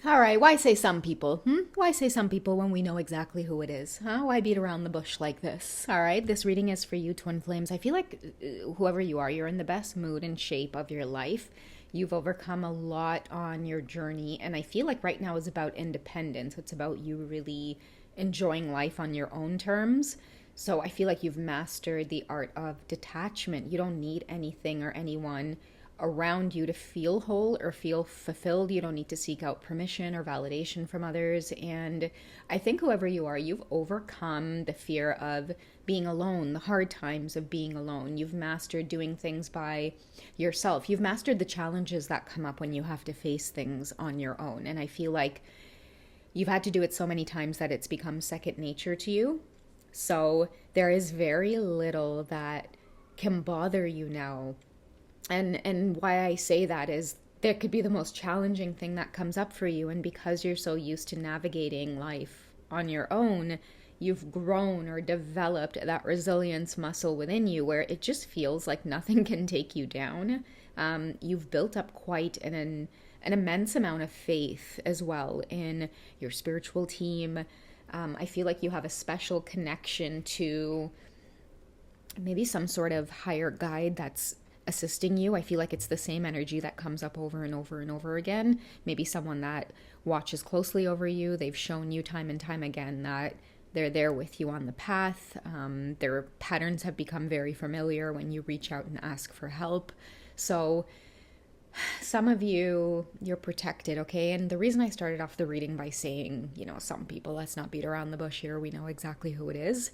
All right, why say some people? Why say some people when we know exactly who it is? Huh? Why beat around the bush like this? All right, this reading is for you, Twin Flames. I feel like whoever you are, you're in the best mood and shape of your life. You've overcome a lot on your journey, and I feel like right now is about independence. It's about you really enjoying life on your own terms. So I feel like you've mastered the art of detachment. You don't need anything or anyone around you to feel whole or feel fulfilled. You don't need to seek out permission or validation from others. And I think whoever you are, you've overcome the fear of being alone, the hard times of being alone. You've mastered doing things by yourself. You've mastered the challenges that come up when you have to face things on your own. And I feel like you've had to do it so many times that it's become second nature to you. So there is very little that can bother you now. And why I say that is there could be the most challenging thing that comes up for you, and because you're so used to navigating life on your own, you've grown or developed that resilience muscle within you where it just feels like nothing can take you down. You've built up quite an immense amount of faith as well in your spiritual team. I feel like you have a special connection to maybe some sort of higher guide that's assisting you. I feel like it's the same energy that comes up over and over and over again. Maybe someone that watches closely over you. They've shown you time and time again that they're there with you on the path. Their patterns have become very familiar when you reach out and ask for help. So some of you, you're protected, okay? And the reason I started off the reading by saying, some people, let's not beat around the bush here. We know exactly who it is.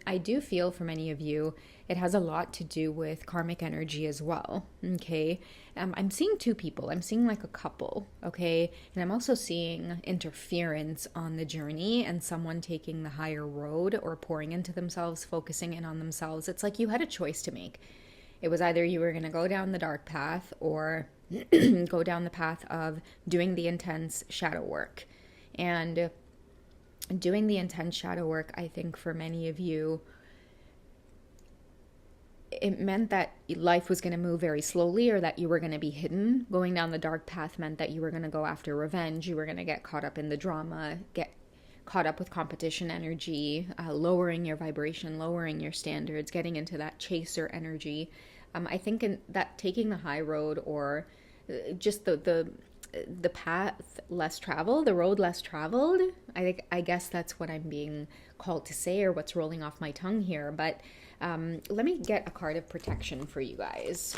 I do feel for many of you, it has a lot to do with karmic energy as well, okay? I'm seeing two people. I'm seeing like a couple, okay? And I'm also seeing interference on the journey and someone taking the higher road or pouring into themselves, focusing in on themselves. It's like you had a choice to make. It was either you were going to go down the dark path or go down the path of doing the intense shadow work. And doing the intense shadow work, I think for many of you, it meant that life was going to move very slowly or that you were going to be hidden. Going down the dark path meant that you were going to go after revenge. You were going to get caught up in the drama, get caught up with competition energy, lowering your vibration, lowering your standards, getting into that chaser energy. I think that taking the high road or just the path less traveled, the road less traveled, I guess that's what I'm being called to say or what's rolling off my tongue here. But let me get a card of protection for you guys,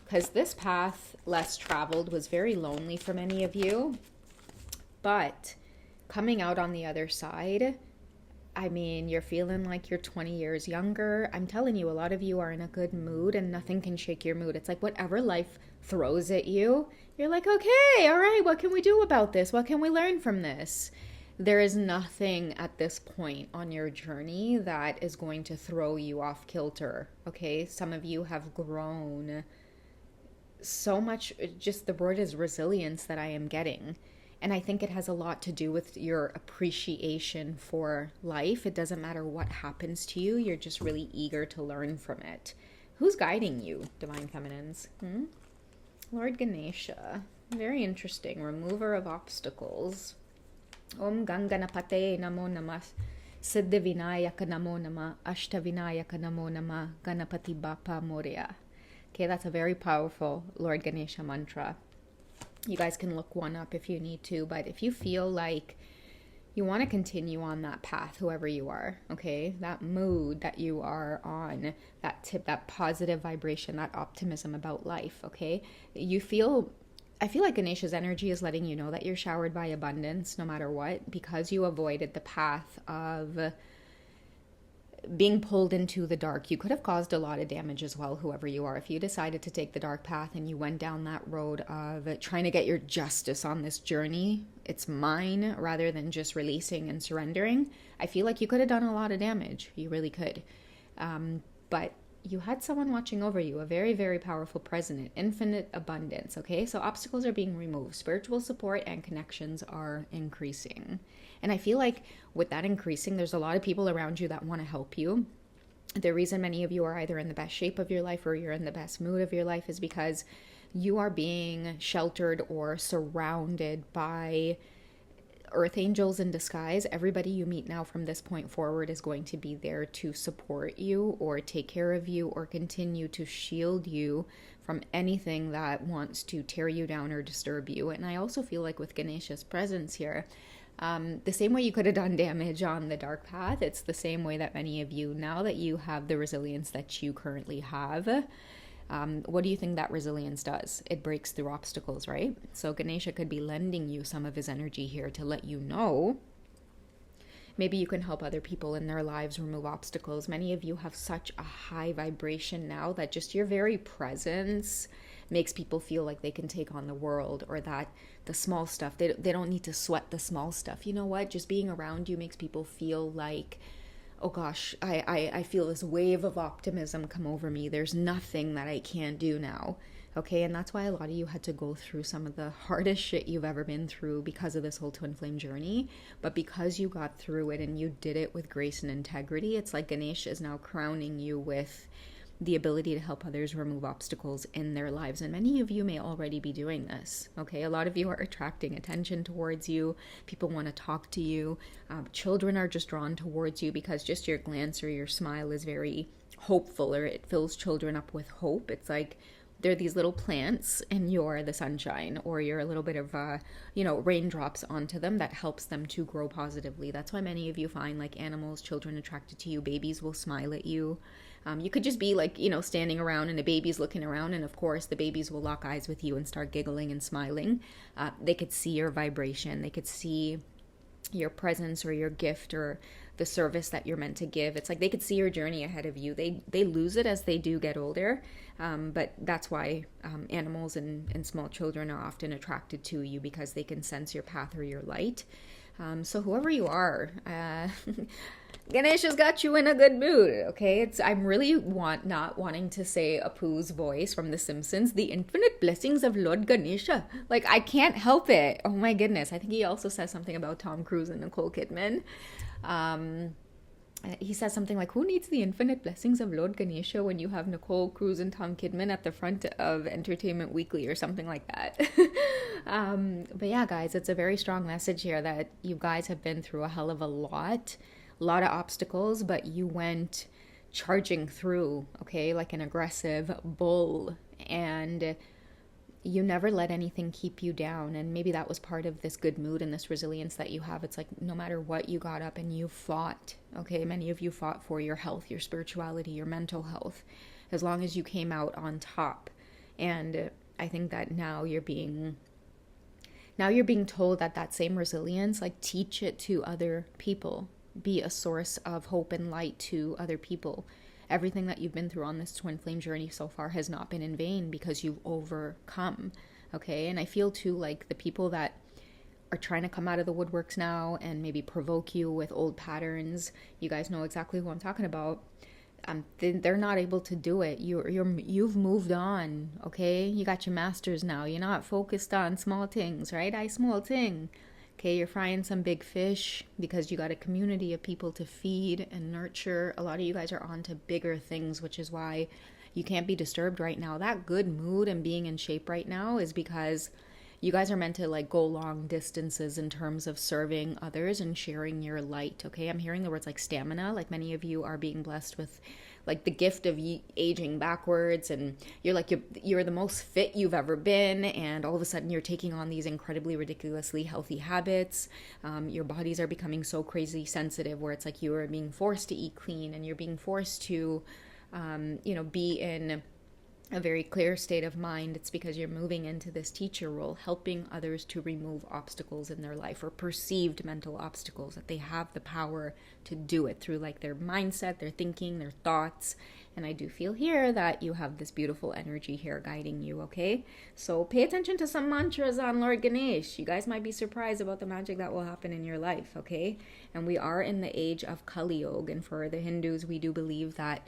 because this path less traveled was very lonely for many of you. But coming out on the other side, I mean, you're feeling like you're 20 years younger. I'm telling you, a lot of you are in a good mood and nothing can shake your mood. It's like whatever life throws at you, you're like, okay, all right, what can we do about this? What can we learn from this? There is nothing at this point on your journey that is going to throw you off kilter, okay? Some of you have grown so much, just the word is resilience that I am getting. And I think it has a lot to do with your appreciation for life. It doesn't matter what happens to you. You're just really eager to learn from it. Who's guiding you, Divine Feminines? Lord Ganesha. Very interesting. Remover of obstacles. Om Ganganapate Namo Namah. Siddhi Vinayaka Namo Namah. Ashtavinayaka Namo Namah. Ganapati Bapa Moria. Okay, that's a very powerful Lord Ganesha mantra. You guys can look one up if you need to, but if you feel like you want to continue on that path, whoever you are, okay, that mood that you are on, that positive vibration, that optimism about life, okay, I feel like Ganesha's energy is letting you know that you're showered by abundance no matter what, because you avoided the path of being pulled into the dark. You could have caused a lot of damage as well, whoever you are. If you decided to take the dark path and you went down that road of trying to get your justice on this journey, it's mine, rather than just releasing and surrendering, I feel like you could have done a lot of damage. You really could. But you had someone watching over you, a very, very powerful present, infinite abundance, okay? So obstacles are being removed. Spiritual support and connections are increasing. And I feel like with that increasing, there's a lot of people around you that want to help you. The reason many of you are either in the best shape of your life or you're in the best mood of your life is because you are being sheltered or surrounded by earth angels in disguise. Everybody you meet now from this point forward is going to be there to support you or take care of you or continue to shield you from anything that wants to tear you down or disturb you. And I also feel like with Ganesha's presence here, the same way you could have done damage on the dark path, it's the same way that many of you, now that you have the resilience that you currently have, what do you think that resilience does? It breaks through obstacles, right? So Ganesha could be lending you some of his energy here to let you know. Maybe you can help other people in their lives remove obstacles. Many of you have such a high vibration now that just your very presence makes people feel like they can take on the world, or that the small stuff, they don't need to sweat the small stuff. You know what? Just being around you makes people feel like, oh gosh, I feel this wave of optimism come over me. There's nothing that I can't do now. Okay, and that's why a lot of you had to go through some of the hardest shit you've ever been through because of this whole twin flame journey. But because you got through it and you did it with grace and integrity, it's like Ganesha is now crowning you with the ability to help others remove obstacles in their lives. And many of you may already be doing this. Okay, a lot of you are attracting attention towards you. People want to talk to you. Children are just drawn towards you because just your glance or your smile is very hopeful, or it fills children up with hope. It's like they're these little plants and you're the sunshine, or you're a little bit of raindrops onto them that helps them to grow positively. That's why many of you find like animals, children attracted to you. Babies will smile at you. You could just be like, standing around and a baby's looking around, and of course the babies will lock eyes with you and start giggling and smiling. They could see your vibration. They could see your presence or your gift or the service that you're meant to give. It's like they could see your journey ahead of you. They lose it as they do get older, but that's why animals and small children are often attracted to you, because they can sense your path or your light. So whoever you are, Ganesha's got you in a good mood, okay? I'm really not wanting to say Apu's voice from The Simpsons, the infinite blessings of Lord Ganesha. Like, I can't help it. Oh my goodness. I think he also says something about Tom Cruise and Nicole Kidman. He says something like, who needs the infinite blessings of Lord Ganesha when you have Nicole Cruise and Tom Kidman at the front of Entertainment Weekly, or something like that. But yeah, guys, it's a very strong message here that you guys have been through a hell of a lot of obstacles, but you went charging through, okay, like an aggressive bull, and you never let anything keep you down. And maybe that was part of this good mood and this resilience that you have. It's like no matter what, you got up and you fought, okay? Many of you fought for your health, your spirituality, your mental health, as long as you came out on top. And I think that now you're being told that same resilience, like, teach it to other people. Be a source of hope and light to other people. Everything that you've been through on this twin flame journey so far has not been in vain, because you've overcome, okay? And I feel too like the people that are trying to come out of the woodworks now and maybe provoke you with old patterns, you guys know exactly who I'm talking about. They're not able to do it. You've moved on, okay? You got your masters now. You're not focused on small things, right? I small thing. Okay, you're frying some big fish because you got a community of people to feed and nurture. A lot of you guys are on to bigger things, which is why you can't be disturbed right now. That good mood and being in shape right now is because you guys are meant to like go long distances in terms of serving others and sharing your light, okay? I'm hearing the words like stamina. Like, many of you are being blessed with like the gift of aging backwards, and you're the most fit you've ever been, and all of a sudden you're taking on these incredibly ridiculously healthy habits. Your bodies are becoming so crazy sensitive where it's like you are being forced to eat clean, and you're being forced to be in a very clear state of mind. It's because you're moving into this teacher role, helping others to remove obstacles in their life, or perceived mental obstacles, that they have the power to do it through like their mindset, their thinking, their thoughts. And I do feel here that you have this beautiful energy here guiding you, okay? So pay attention to some mantras on Lord Ganesh. You guys might be surprised about the magic that will happen in your life, okay? And we are in the age of Kali Yuga, and for the Hindus, we do believe that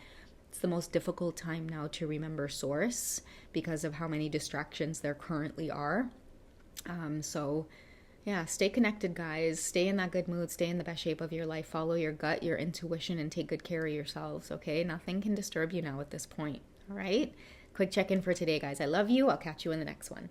it's the most difficult time now to remember source because of how many distractions there currently are. So yeah, stay connected, guys. Stay in that good mood. Stay in the best shape of your life. Follow your gut, your intuition, and take good care of yourselves, okay? Nothing can disturb you now at this point, all right? Quick check-in for today, guys. I love you. I'll catch you in the next one.